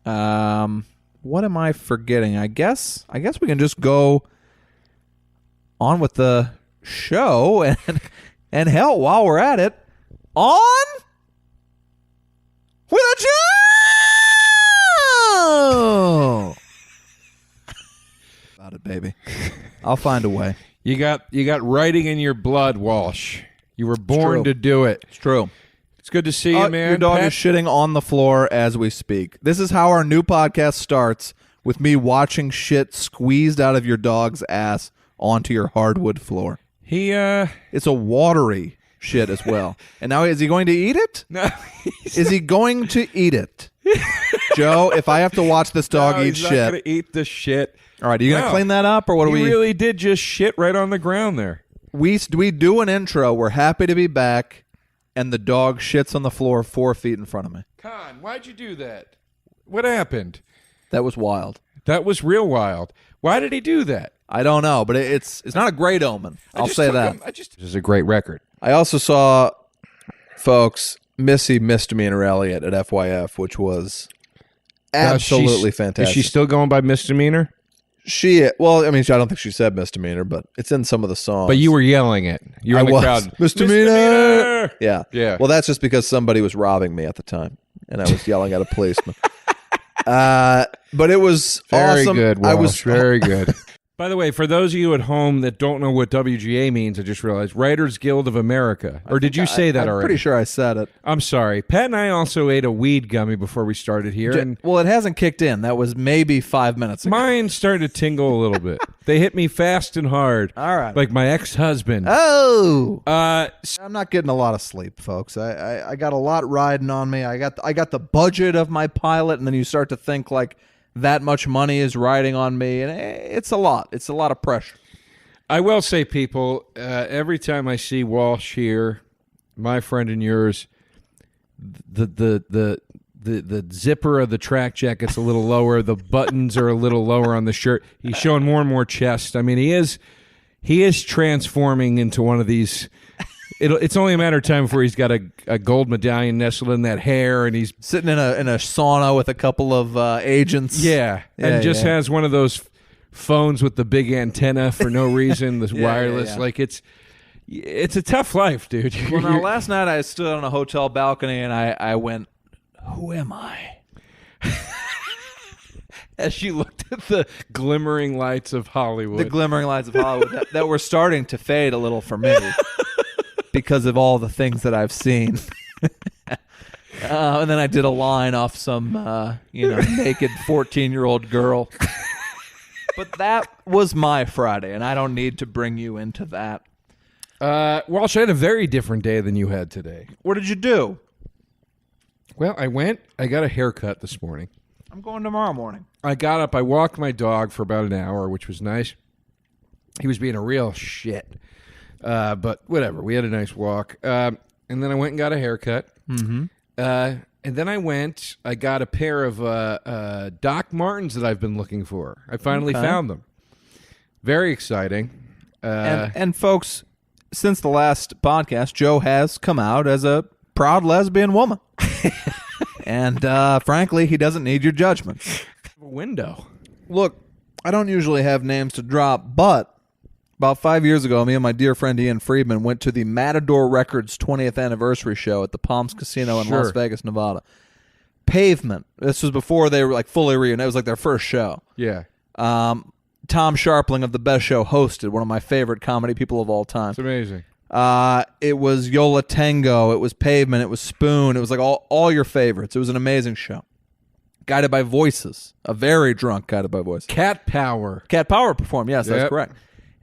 What am I forgetting? I guess we can just go on with the show and hell, while we're at it, on with a Joe. About it, baby. I'll find a way. You got writing in your blood, Walsh. You were born to do it. It's true. It's good to see you, man. Your dog is shitting on the floor as we speak. This is how our new podcast starts, with me watching shit squeezed out of your dog's ass onto your hardwood floor. It's a watery shit as well. And now, is he going to eat it? No. Is he going to eat it? Joe, if I have to watch this dog eat he's shit. not going to eat the shit. All right, are you going to clean that up, or what do we... He really did just shit right on the ground there. We do an intro. We're happy to be back, and the dog shits on the floor 4 feet in front of me. Con, why'd you do that? What happened? That was wild. That was real wild. Why did he do that? I don't know, but it's not a great omen. I'll say that. This is a great record. I also saw, folks, Missy Misdemeanor Elliott at FYF, which was absolutely fantastic. Is she still going by Misdemeanor? Well, I mean, I don't think she said misdemeanor, but it's in some of the songs. But you were yelling it. You were in the crowd. Misdemeanor! Yeah. Yeah. Well, that's just because somebody was robbing me at the time, and I was yelling at a policeman. But it was very awesome. Good, Walsh. Very good. By the way, for those of you at home that don't know what WGA means, I just realized Writers Guild of America. Or did you say that already? I'm pretty sure I said it. I'm sorry. Pat and I also ate a weed gummy before we started here. Well, it hasn't kicked in. That was maybe 5 minutes ago. Mine started to tingle a little bit. They hit me fast and hard. All right. Like my ex-husband. Oh! I'm not getting a lot of sleep, folks. I got a lot riding on me. I got the budget of my pilot, and then you start to think like, that much money is riding on me, and it's a lot. It's a lot of pressure. I will say, people, every time I see Walsh here, my friend and yours, the zipper of the track jacket's a little lower. The buttons are a little lower on the shirt. He's showing more and more chest. I mean, he is transforming into one of these. It's only a matter of time before he's got a gold medallion nestled in that hair, and he's sitting in a sauna with a couple of agents. Yeah, and just has one of those phones with the big antenna for no reason. This wireless, like it's a tough life, dude. Well, now last night I stood on a hotel balcony and I went, "Who am I?" As you looked at the glimmering lights of Hollywood, that were starting to fade a little for me. Because of all the things that I've seen. And then I did a line off some, naked 14-year-old girl. But that was my Friday, and I don't need to bring you into that. Walsh, I had a very different day than you had today. What did you do? Well, I got a haircut this morning. I'm going tomorrow morning. I got up, I walked my dog for about an hour, which was nice. He was being a real shit. But whatever, we had a nice walk. And then I went and got a haircut. Mm-hmm. And then I got a pair of Doc Martens that I've been looking for. I finally found them. Very exciting. And folks, since the last podcast, Joe has come out as a proud lesbian woman. And frankly, he doesn't need your judgment. A window. Look, I don't usually have names to drop, but about 5 years ago, me and my dear friend Ian Friedman went to the Matador Records 20th anniversary show at the Palms Casino in Las Vegas, Nevada. Pavement. This was before they were like fully reunited. It was like their first show. Yeah. Tom Sharpling of The Best Show hosted, one of my favorite comedy people of all time. It's amazing. It was Yola Tango. It was Pavement. It was Spoon. It was like all your favorites. It was an amazing show. Guided by Voices. A very drunk Guided by Voices. Cat Power. Cat Power performed. Yes, that's correct.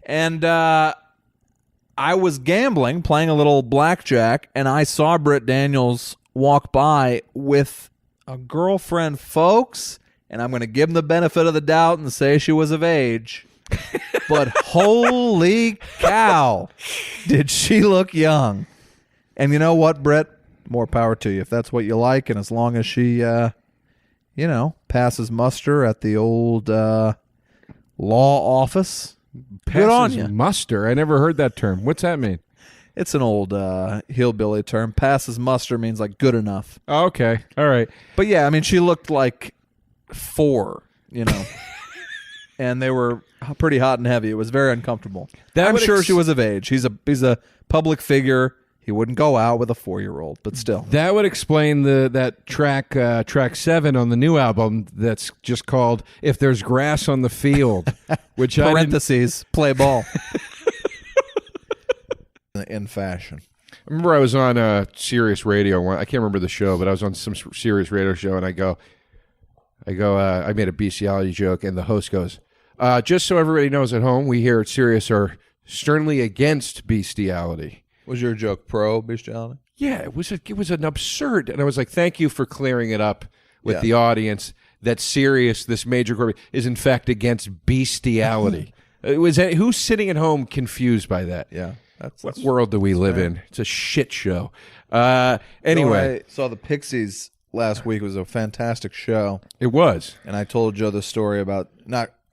And I was gambling, playing a little blackjack, and I saw Britt Daniels walk by with a girlfriend, folks, and I'm going to give him the benefit of the doubt and say she was of age. But holy cow, did she look young. And you know what, Britt? More power to you if that's what you like, and as long as she, passes muster at the old law office. Good on you. Muster. I never heard that term. What's that mean? It's an old hillbilly term. Passes muster means like good enough. Oh, okay. All right. But yeah, I mean, she looked like 4, and they were pretty hot and heavy. It was very uncomfortable. I'm sure she was of age. He's a public figure. He wouldn't go out with a 4-year-old, but still. That would explain that track 7 on the new album that's just called "If There's Grass on the Field," which parentheses play ball. In fashion. I remember I was on a Sirius Radio. I can't remember the show, but I was on some Sirius Radio show, and I made a bestiality joke, and the host goes, "Just so everybody knows at home, we here at Sirius are sternly against bestiality." Was your joke pro bestiality? Yeah, it was an absurd, and I was like, "Thank you for clearing it up with the audience that Sirius, this major corporate, is in fact against bestiality." Who's sitting at home confused by that? Yeah, what world do we live in? It's a shit show. Anyway, I saw the Pixies last week. It was a fantastic show. It was, and I told Joe the story about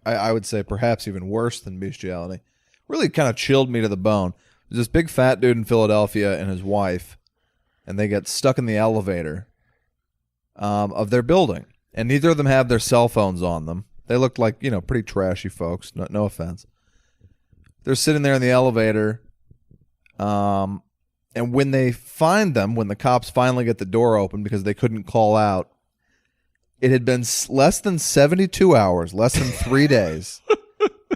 I would say perhaps even worse than bestiality. Really kind of chilled me to the bone. There's this big fat dude in Philadelphia and his wife, and they get stuck in the elevator of their building, and neither of them have their cell phones on them. They looked like, pretty trashy folks. No offense. They're sitting there in the elevator, and when they find them, when the cops finally get the door open because they couldn't call out, it had been less than 72 hours, less than 3 days.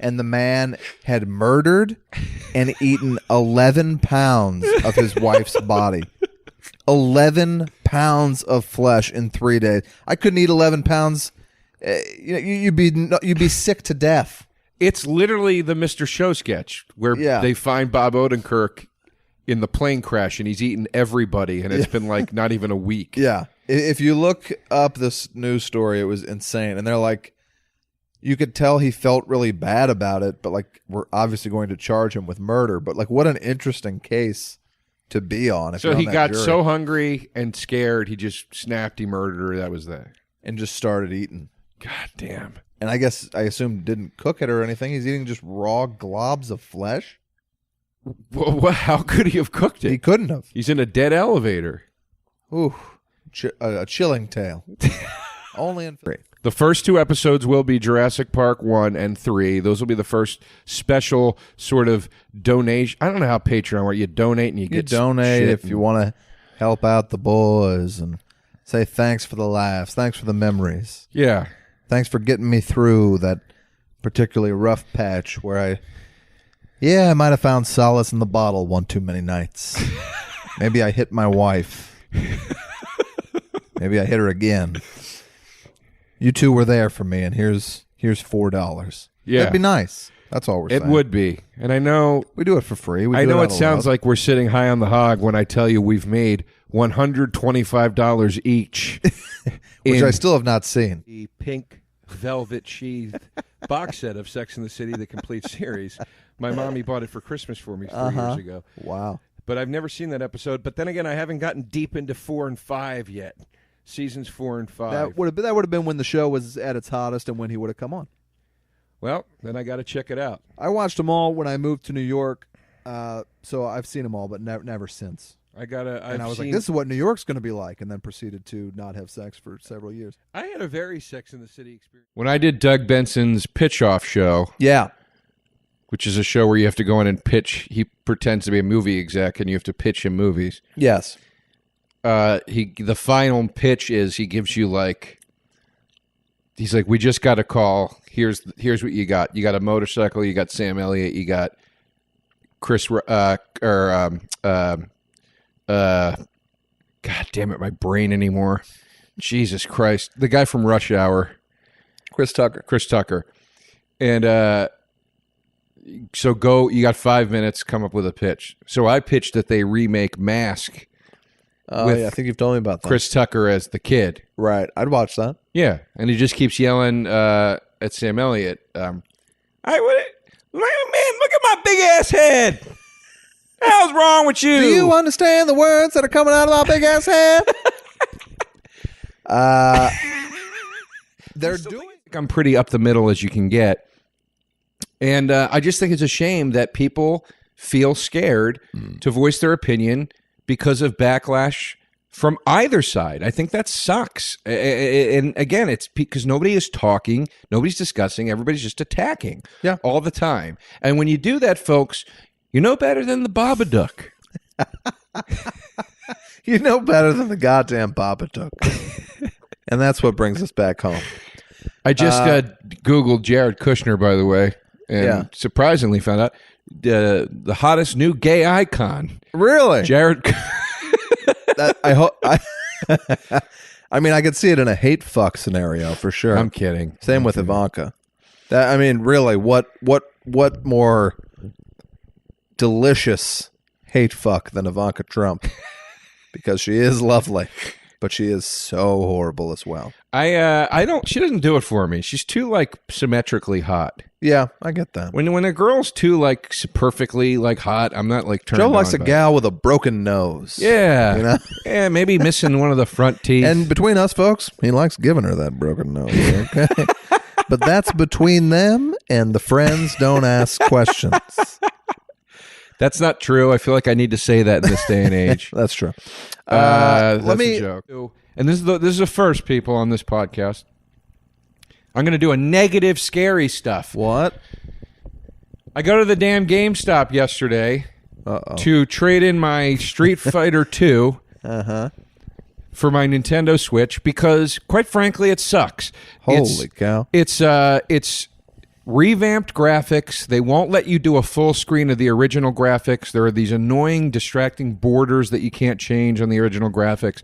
And the man had murdered and eaten 11 pounds of his wife's body. 11 pounds of flesh in 3 days. I couldn't eat 11 pounds. You'd be sick to death. It's literally the Mr. Show sketch where they find Bob Odenkirk in the plane crash and he's eaten everybody, and it's been like not even a week. Yeah. If you look up this news story, it was insane. And they're like, you could tell he felt really bad about it, but like we're obviously going to charge him with murder. But like, what an interesting case to be on. So he got so hungry and scared, he just snapped. He murdered her. That was that, and just started eating. God damn. And I assume didn't cook it or anything. He's eating just raw globs of flesh. Well, how could he have cooked it? He couldn't have. He's in a dead elevator. Ooh, a chilling tale. Only in 3. The first 2 episodes will be Jurassic Park 1 and 3. Those will be the first special sort of donation. I don't know how Patreon works. You donate and you get donate shit if you want to help out the boys and say thanks for the laughs, thanks for the memories. Yeah. Thanks for getting me through that particularly rough patch where I might have found solace in the bottle one too many nights. Maybe I hit my wife. Maybe I hit her again. You two were there for me, and here's $4. Yeah. That'd be nice. That's all we're saying. It would be. And I know we do it for free. I know it sounds like we're sitting high on the hog when I tell you we've made $125 each. Which I still have not seen. The pink velvet sheathed box set of Sex and the City, the complete series. My mommy bought it for Christmas for me 3 years ago. Wow. But I've never seen that episode. But then again, I haven't gotten deep into 4 and 5 yet. Seasons 4 and 5. That would have been when the show was at its hottest and when he would have come on. Well, then I got to check it out. I watched them all when I moved to New York, so I've seen them all, but never since. I was like, this is what New York's going to be like, and then proceeded to not have sex for several years. I had a very Sex in the City experience. When I did Doug Benson's Pitch Off show, which is a show where you have to go in and pitch. He pretends to be a movie exec, and you have to pitch him movies. Yes. The final pitch is he gives you he's like, we just got a call. Here's what you got. You got a motorcycle. You got Sam Elliott. You got Chris. God damn it, my brain anymore. Jesus Christ, the guy from Rush Hour, Chris Tucker, and so go. You got 5 minutes. Come up with a pitch. So I pitched that they remake Mask. Oh, yeah, I think you've told me about that. Chris Tucker as the kid. Right. I'd watch that. Yeah. And he just keeps yelling at Sam Elliott. Man, look at my big ass head. What the hell's wrong with you? Do you understand the words that are coming out of my big ass head? They're doing. I'm pretty up the middle as you can get. And I just think it's a shame that people feel scared to voice their opinion because of backlash from either side. I think that sucks. And again, it's because nobody is talking, nobody's discussing, everybody's just attacking all the time. And when you do that, folks, you know better than the Babadook. You know better than the goddamn Babadook. And that's what brings us back home. I just Googled Jared Kushner, by the way, and surprisingly found out the hottest new gay icon. Really? Jared. I hope. I mean, I could see it in a hate fuck scenario for sure. I'm kidding. Same with Ivanka. I mean, really, what more delicious hate fuck than Ivanka Trump? Because she is lovely, but she is so horrible as well. I don't. She doesn't do it for me. She's too like symmetrically hot. Yeah, I get that. When a girl's too like perfectly like hot, I'm not like turned Joe on likes a by gal with a broken nose. Yeah, you know? Yeah, maybe missing one of the front teeth. And between us, folks, he likes giving her that broken nose. Okay, but that's between them, and the friends don't ask questions. That's not true. I feel like I need to say that in this day and age. That's true. That's a joke. And this is the first, people, on this podcast. I'm going to do a negative, scary stuff. What? I go to the damn GameStop yesterday to trade in my Street Fighter 2 for my Nintendo Switch because, quite frankly, it sucks. Holy cow. It's revamped graphics. They won't let you do a full screen of the original graphics. There are these annoying, distracting borders that you can't change on the original graphics.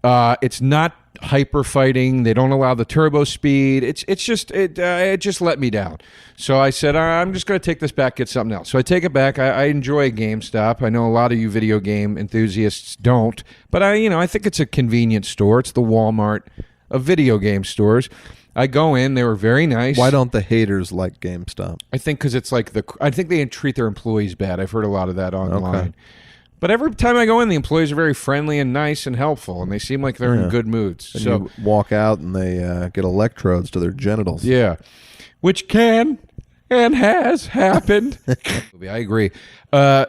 It's not hyper fighting. They don't allow the turbo speed. It just let me down. So I said, I'm just going to take this back, get something else. So I take it back. I enjoy GameStop. I know a lot of you video game enthusiasts don't, but I think it's a convenient store. It's the Walmart of video game stores. I go in. They were very nice. Why don't the haters like GameStop? I think because it's like I think they treat their employees bad. I've heard a lot of that online. Okay. But every time I go in, the employees are very friendly and nice and helpful, and they seem like they're in good moods. And so you walk out and they get electrodes to their genitals. Yeah, which can and has happened. I agree. Here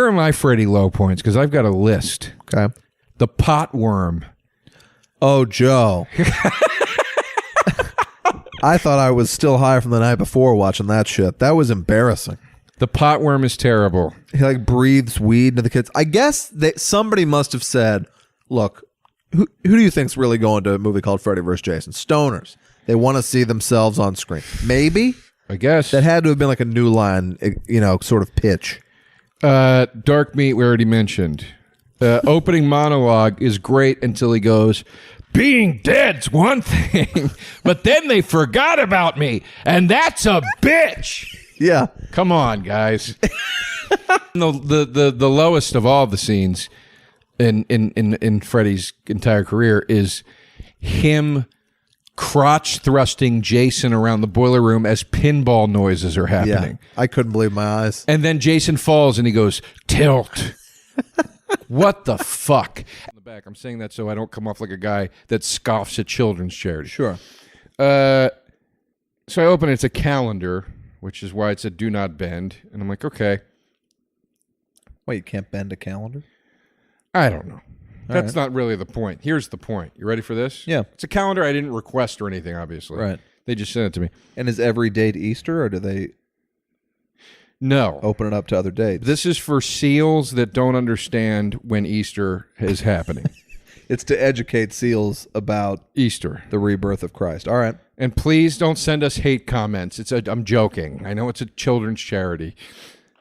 are my Freddy Low Points, because I've got a list. Okay. The pot worm. Oh, Joe. I thought I was still high from the night before watching that shit. That was embarrassing. The pot worm is terrible. He like breathes weed into the kids. I guess somebody must have said, look, who do you think's really going to a movie called Freddy vs. Jason? Stoners. They want to see themselves on screen. Maybe. I guess. That had to have been like a New Line, sort of pitch. Dark Meat, we already mentioned. Opening monologue is great until he goes, being dead's one thing, but then they forgot about me, and that's a bitch. Yeah. Come on, guys. The lowest of all the scenes in Freddy's entire career is him crotch thrusting Jason around the boiler room as pinball noises are happening. Yeah, I couldn't believe my eyes. And then Jason falls and he goes, tilt. What the fuck? In the back, I'm saying that so I don't come off like a guy that scoffs at children's charity. Sure. So I open it. It's a calendar, which is why it said do not bend. And I'm like, okay. Wait, you can't bend a calendar? I don't know. That's not really the point. Here's the point. You ready for this? Yeah. It's a calendar I didn't request or anything, obviously. Right. They just sent it to me. And is every date Easter, or do they open it up to other dates? This is for seals that don't understand when Easter is happening. It's to educate seals about Easter, the rebirth of Christ. All right. And please don't send us hate comments. I'm joking. I know it's a children's charity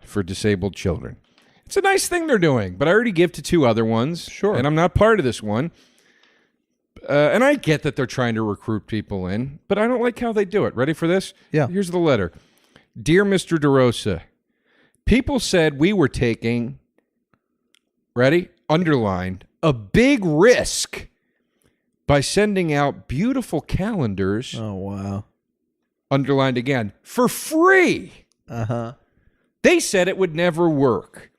for disabled children. It's a nice thing they're doing, but I already give to two other ones. Sure. And I'm not part of this one. And I get that they're trying to recruit people in, but I don't like how they do it. Ready for this? Yeah. Here's the letter. Dear Mr. DeRosa, people said we were taking, ready? Underlined, a big risk by sending out beautiful calendars. Oh, wow. Underlined again, for free. Uh-huh. They said it would never work.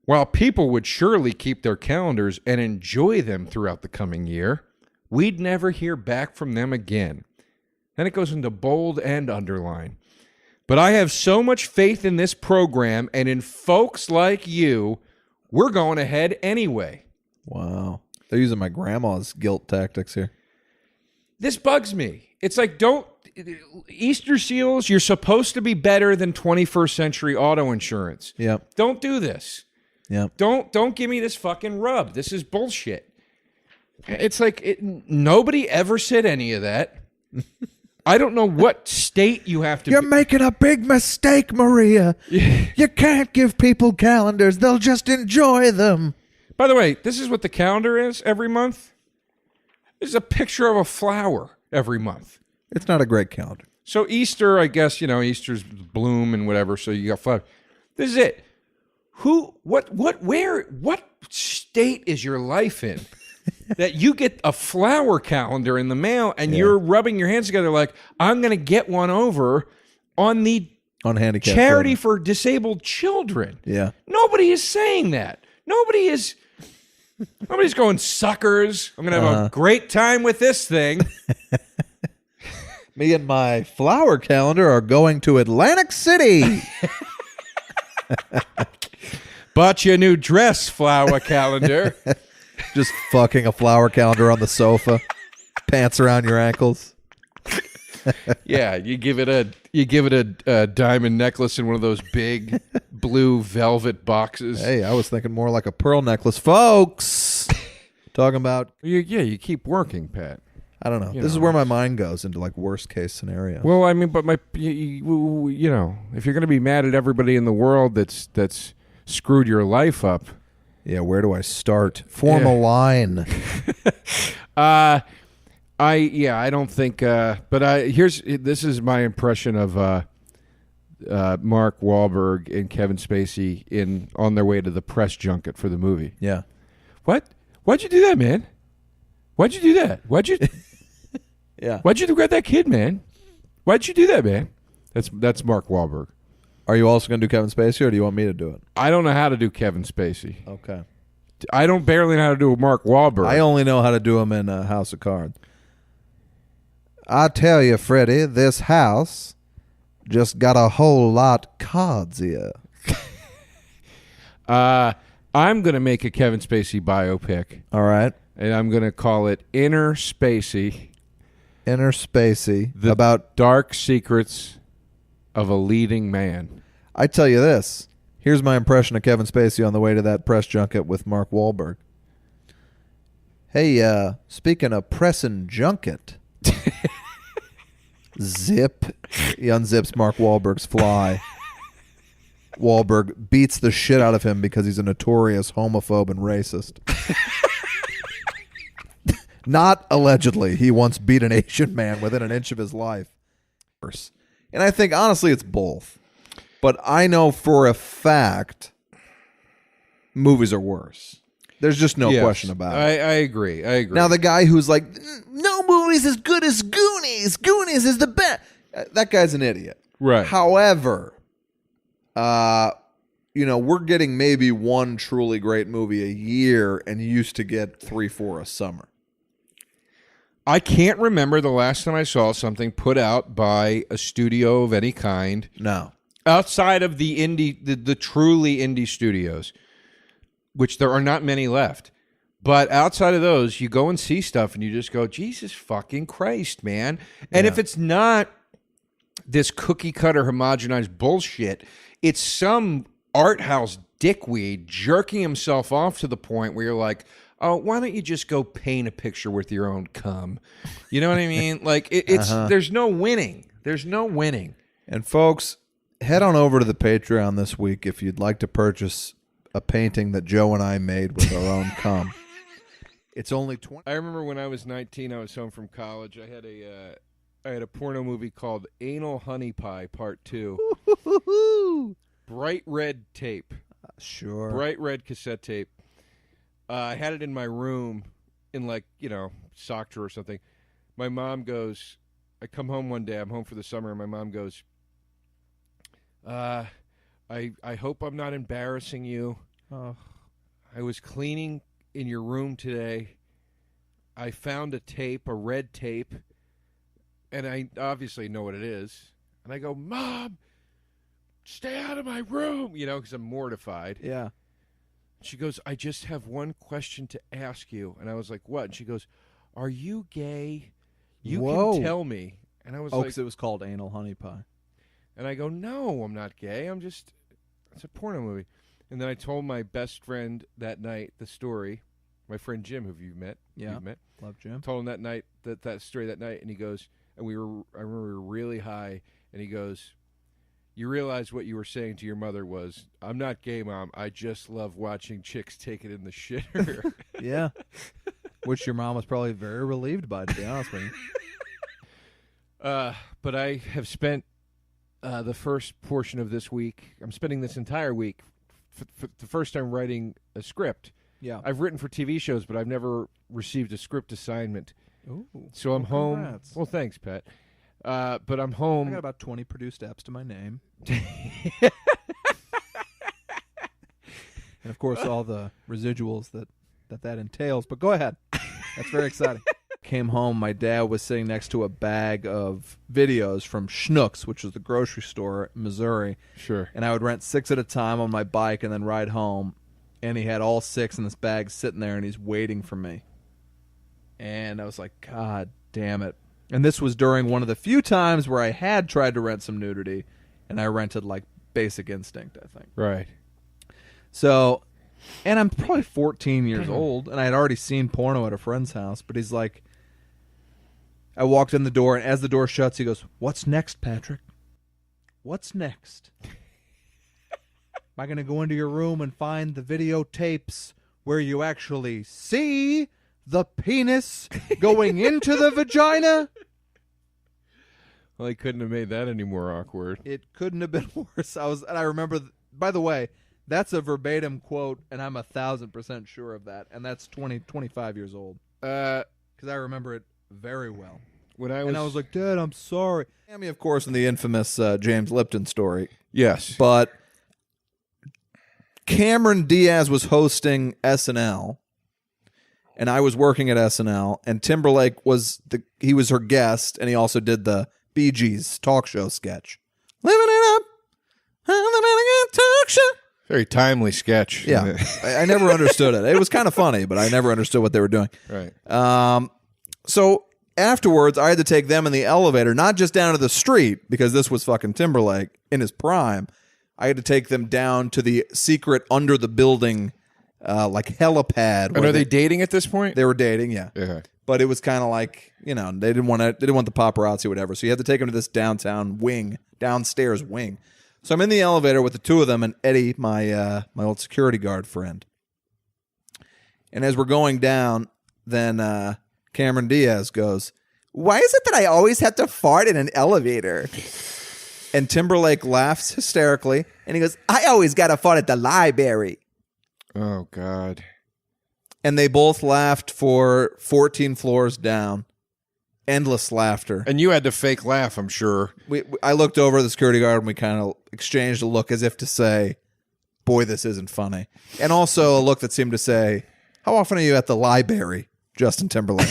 While people would surely keep their calendars and enjoy them throughout the coming year, we'd never hear back from them again. Then it goes into bold and underline. But I have so much faith in this program and in folks like you, we're going ahead anyway. Wow. They're using my grandma's guilt tactics here. This bugs me. It's like, Easter seals, you're supposed to be better than 21st century auto insurance. Yep. Don't do this. Yep. Don't give me this fucking rub. This is bullshit. It's like nobody ever said any of that. I don't know what state you have to You're making a big mistake, Maria. You can't give people calendars. They'll just enjoy them. By the way, this is what the calendar is every month. There's a picture of a flower every month. It's not a great calendar. So Easter, I guess, Easter's bloom and whatever, so you got flowers. This is it. What state is your life in that you get a flower calendar in the mail and you're rubbing your hands together like, I'm going to get one over on the handicapped charity children. for disabled children. Yeah. Nobody is saying that. Nobody's going, suckers. I'm going to have a great time with this thing. Me and my flower calendar are going to Atlantic City. Bought you a new dress, flower calendar. Just fucking a flower calendar on the sofa. Pants around your ankles. Yeah, you give it a diamond necklace in one of those big blue velvet boxes. Hey, I was thinking more like a pearl necklace, folks. Talking about you keep working, Pat. I don't know. This is where my mind goes into like worst case scenario. Well, I mean, but if you're going to be mad at everybody in the world that's screwed your life up. Yeah, where do I start? Form a line. I don't think. But this is my impression of Mark Wahlberg and Kevin Spacey on their way to the press junket for the movie. Yeah. What? Why'd you do that, man? Why'd you do that? Why'd you? Yeah. Why'd you grab that kid, man? Why'd you do that, man? That's Mark Wahlberg. Are you also going to do Kevin Spacey, or do you want me to do it? I don't know how to do Kevin Spacey. Okay. I don't barely know how to do Mark Wahlberg. I only know how to do him in House of Cards. I tell you, Freddie, this house just got a whole lot cards here. I'm going to make a Kevin Spacey biopic. All right. And I'm going to call it Inner Spacey. Inner Spacey. The about dark secrets of a leading man. I tell you this. Here's my impression of Kevin Spacey on the way to that press junket with Mark Wahlberg. Hey, speaking of press and junket, zip. He unzips Mark Wahlberg's fly. Wahlberg beats the shit out of him because he's a notorious homophobe and racist. Not allegedly. He once beat an Asian man within an inch of his life. And I think, honestly, it's both. But I know for a fact movies are worse. There's just no question about it. I agree. Now, the guy who's like, no movie's as good as Goonies. Goonies is the best. That guy's an idiot. Right. However, we're getting maybe one truly great movie a year, and you used to get 3-4 a summer. I can't remember the last time I saw something put out by a studio of any kind. No. Outside of the the truly indie studios, which there are not many left. But outside of those, you go and see stuff and you just go, Jesus fucking Christ, man. And if it's not this cookie cutter homogenized bullshit, it's some art house dickweed jerking himself off to the point where you're like, oh, why don't you just go paint a picture with your own cum? You know what I mean? Like, it's there's no winning. There's no winning. And folks, head on over to the Patreon this week if you'd like to purchase a painting that Joe and I made with our own cum. It's only 20. I remember when I was 19, I was home from college. I had a porno movie called Anal Honey Pie Part 2. Bright red tape. Sure. Bright red cassette tape. I had it in my room in sock drawer or something. My mom goes, I come home one day, I'm home for the summer, and my mom goes, I hope I'm not embarrassing you. Oh. I was cleaning in your room today. I found a red tape, and I obviously know what it is. And I go, Mom, stay out of my room, because I'm mortified. Yeah. She goes, I just have one question to ask you. And I was like, what? And she goes, are you gay? You can tell me. And I was like... because it was called Anal Honey Pie. And I go, no, I'm not gay. It's a porno movie. And then I told my best friend that night the story. My friend Jim, who you've met. Yeah. You've met. Love Jim. Told him that night, that story that night. And he goes, I remember we were really high. And he goes, you realize what you were saying to your mother was, I'm not gay, Mom. I just love watching chicks take it in the shitter. Yeah. Which your mom was probably very relieved by, to be honest with you. But I have spent the first portion of this week, I'm spending this entire week, for the first time writing a script. Yeah. I've written for TV shows, but I've never received a script assignment. Ooh. So I'm home. Congrats. Well, thanks, Pat. But I'm home. I got about 20 produced apps to my name. And, of course, all the residuals that entails. But go ahead. That's very exciting. Came home, my dad was sitting next to a bag of videos from Schnucks, which was the grocery store in Missouri. Sure. And I would rent 6 at a time on my bike and then ride home. And he had all 6 in this bag sitting there, and he's waiting for me. And I was like, God damn it. And this was during one of the few times where I had tried to rent some nudity, and I rented, like, Basic Instinct, I think. Right. So, and I'm probably 14 years old, and I had already seen porno at a friend's house, but he's like, I walked in the door, and as the door shuts, he goes, what's next, Patrick? What's next? Am I going to go into your room and find the videotapes where you actually see the penis going into the vagina? Well, he couldn't have made that any more awkward. It couldn't have been worse. I remember, by the way, that's a verbatim quote, and I'm 1,000% sure of that. And that's 25 years old. Because I remember it very well. And I was like, Dad, I'm sorry. Cammy, of course, in the infamous James Lipton story. Yes. But Cameron Diaz was hosting SNL, and I was working at SNL, and Timberlake was her guest, and he also did the Bee Gees talk show sketch. Living it up, talk show. Very timely sketch. Yeah, I never understood it. It was kind of funny, but I never understood what they were doing. Right. So afterwards, I had to take them in the elevator, not just down to the street, because this was fucking Timberlake in his prime. I had to take them down to the secret under the building, like helipad. And are they dating at this point? They were dating, yeah. Yeah. But it was kind of like, they didn't want the paparazzi or whatever. So you had to take them to this downstairs wing. So I'm in the elevator with the two of them and Eddie, my old security guard friend. And as we're going down, then Cameron Diaz goes, why is it that I always have to fart in an elevator? And Timberlake laughs hysterically, and he goes, I always got to fart at the library. Oh, God. And they both laughed for 14 floors down. Endless laughter. And you had to fake laugh, I'm sure. I looked over at the security guard, and we kind of exchanged a look as if to say, boy, this isn't funny. And also a look that seemed to say, how often are you at the library, Justin Timberlake?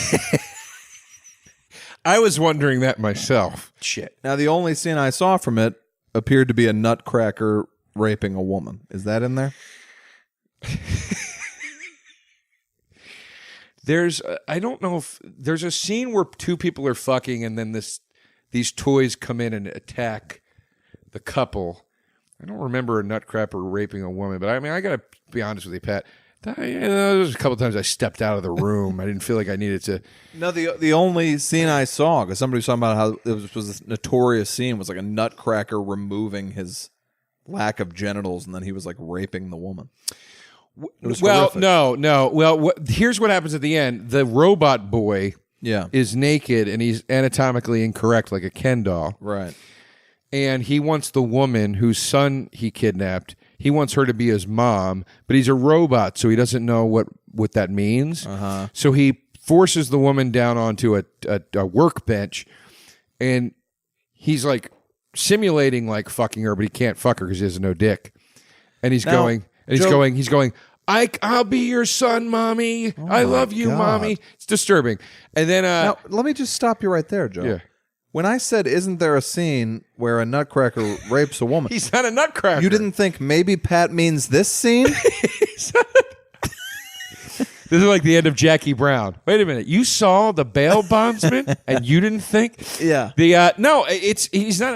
I was wondering that myself. Shit. Now, the only scene I saw from it appeared to be a Nutcracker raping a woman. Is that in there? I don't know if there's a scene where two people are fucking and then these toys come in and attack the couple. I don't remember a Nutcracker raping a woman, but I mean, I got to be honest with you, Pat. There was a couple times I stepped out of the room. I didn't feel like I needed to. No, the only scene I saw, because somebody was talking about how it was this Notorious scene, was like a Nutcracker removing his lack of genitals, and then he was like raping the woman. Well, horrific. No. Well, here's what happens at the end. The robot boy is naked, and he's anatomically incorrect like a Ken doll. Right. And he wants the woman whose son he kidnapped. He wants her to be his mom, but he's a robot, so he doesn't know what that means. Uh-huh. So he forces the woman down onto a workbench, and he's like simulating like fucking her, but he can't fuck her because he has no dick. And he's going, I'll be your son, mommy. I love you, God. mommy. It's disturbing. And then now, let me just stop you right there, Joe. Yeah. When I said, isn't there a scene where a nutcracker rapes a woman? He's not a nutcracker. You didn't think maybe Pat means this scene? This is like the end of Jackie Brown. Wait a minute. You saw the bail bondsman and you didn't think? Yeah. No, he's not.